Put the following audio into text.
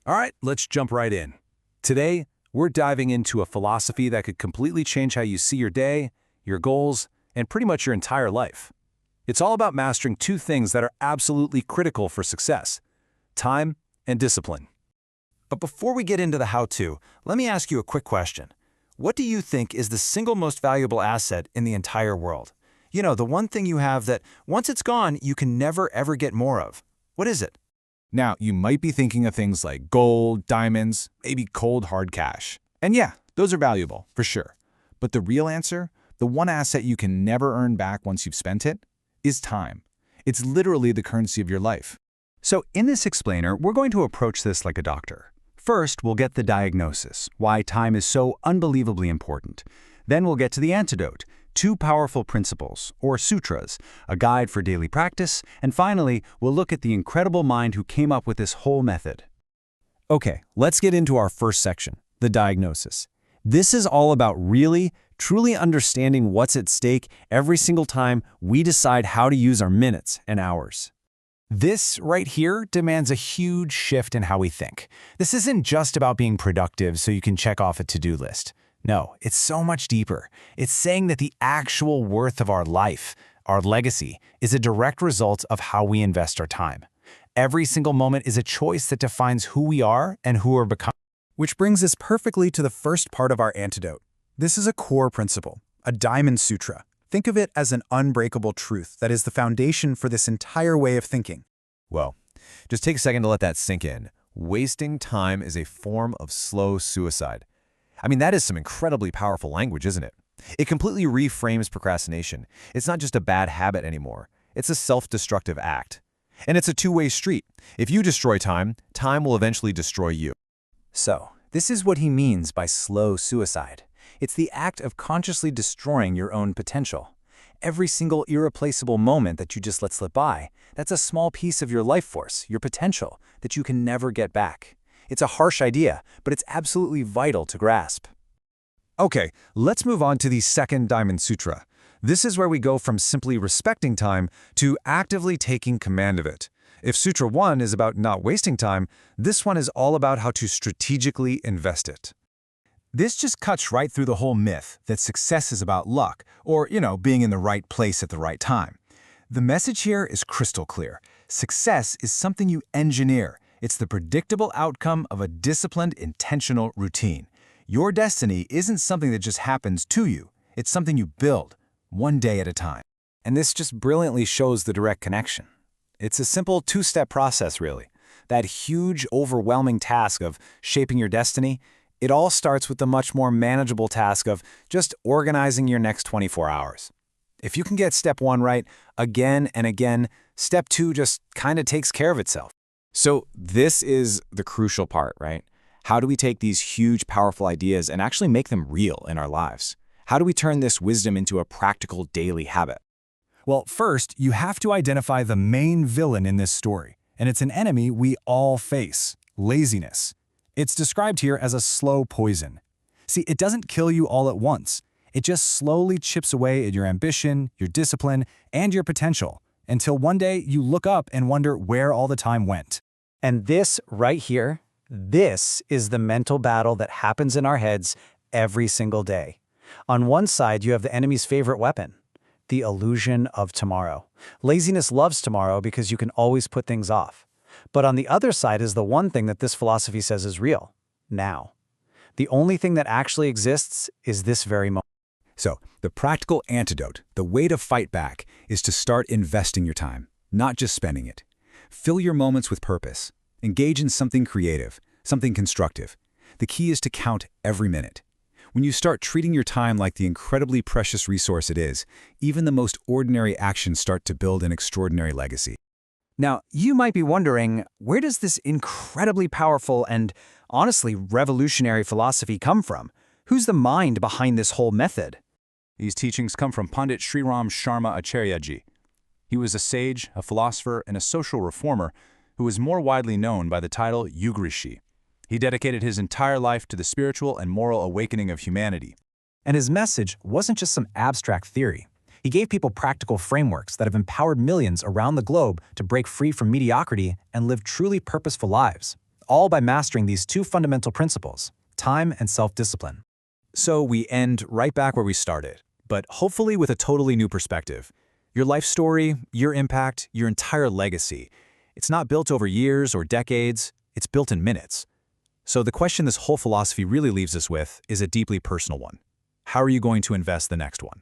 All right, let's jump right in. Today, we're diving into a philosophy that could completely change how you see your day, your goals, and pretty much your entire life. It's all about mastering two things that are absolutely critical for success: time and discipline. But before we get into the how-to, let me ask you a quick question. What do you think is the single most valuable asset in the entire world? You know, the one thing you have that, once it's gone, you can never ever get more of. What is it? Now, you might be thinking of things like gold, diamonds, maybe cold hard cash. And yeah, those are valuable, for sure. But the real answer, the one asset you can never earn back once you've spent it, is time. It's literally the currency of your life. So in this explainer, we're going to approach this like a doctor. First, we'll get the diagnosis, why time is so unbelievably important. Then we'll get to the antidote, two powerful principles, or sutras, a guide for daily practice, and finally, we'll look at the incredible mind who came up with this whole method. Okay, let's get into our first section, the diagnosis. This is all about really, truly understanding what's at stake every single time we decide how to use our minutes and hours. This right here demands a huge shift in how we think. This isn't just about being productive so you can check off a to-do list. No, it's so much deeper. It's saying that the actual worth of our life, our legacy, is a direct result of how we invest our time. Every single moment is a choice that defines who we are and who we're becoming. Which brings us perfectly to the first part of our antidote. This is a core principle, a diamond sutra. Think of it as an unbreakable truth that is the foundation for this entire way of thinking. Well, just take a second to let that sink in. Wasting time is a form of slow suicide. I mean, that is some incredibly powerful language, isn't it? It completely reframes procrastination. It's not just a bad habit anymore. It's a self-destructive act. And it's a two-way street. If you destroy time, time will eventually destroy you. So, this is what he means by slow suicide. It's the act of consciously destroying your own potential. Every single irreplaceable moment that you just let slip by, that's a small piece of your life force, your potential, that you can never get back. It's a harsh idea, but it's absolutely vital to grasp. Okay, let's move on to the second Diamond Sutra. This is where we go from simply respecting time to actively taking command of it. If Sutra 1 is about not wasting time, this one is all about how to strategically invest it. This just cuts right through the whole myth that success is about luck or, being in the right place at the right time. The message here is crystal clear. Success is something you engineer. It's the predictable outcome of a disciplined, intentional routine. Your destiny isn't something that just happens to you. It's something you build, one day at a time. And this just brilliantly shows the direct connection. It's a simple two-step process, really. That huge, overwhelming task of shaping your destiny, it all starts with the much more manageable task of just organizing your next 24 hours. If you can get step 1 right again and again, step 2 just kind of takes care of itself. So this is the crucial part, right? How do we take these huge, powerful ideas and actually make them real in our lives? How do we turn this wisdom into a practical daily habit? Well, first, you have to identify the main villain in this story, and it's an enemy we all face: laziness. It's described here as a slow poison. See, it doesn't kill you all at once. It just slowly chips away at your ambition, your discipline, and your potential, until one day you look up and wonder where all the time went. And this right here, this is the mental battle that happens in our heads every single day. On one side, you have the enemy's favorite weapon, the illusion of tomorrow. Laziness loves tomorrow because you can always put things off. But on the other side is the one thing that this philosophy says is real: now. The only thing that actually exists is this very moment. So, the practical antidote, the way to fight back, is to start investing your time, not just spending it. Fill your moments with purpose. Engage in something creative, something constructive. The key is to count every minute. When you start treating your time like the incredibly precious resource it is, even the most ordinary actions start to build an extraordinary legacy. Now, you might be wondering, where does this incredibly powerful and honestly revolutionary philosophy come from? Who's the mind behind this whole method? These teachings come from Pandit Sri Ram Sharma Acharya-ji. He was a sage, a philosopher, and a social reformer who is more widely known by the title Yuga Rishi. He dedicated his entire life to the spiritual and moral awakening of humanity. And his message wasn't just some abstract theory. He gave people practical frameworks that have empowered millions around the globe to break free from mediocrity and live truly purposeful lives. all by mastering these two fundamental principles, time and self-discipline. So we end right back where we started, but hopefully with a totally new perspective. Your life story, your impact, your entire legacy. It's not built over years or decades, it's built in minutes. So the question this whole philosophy really leaves us with is a deeply personal one. How are you going to invest the next one?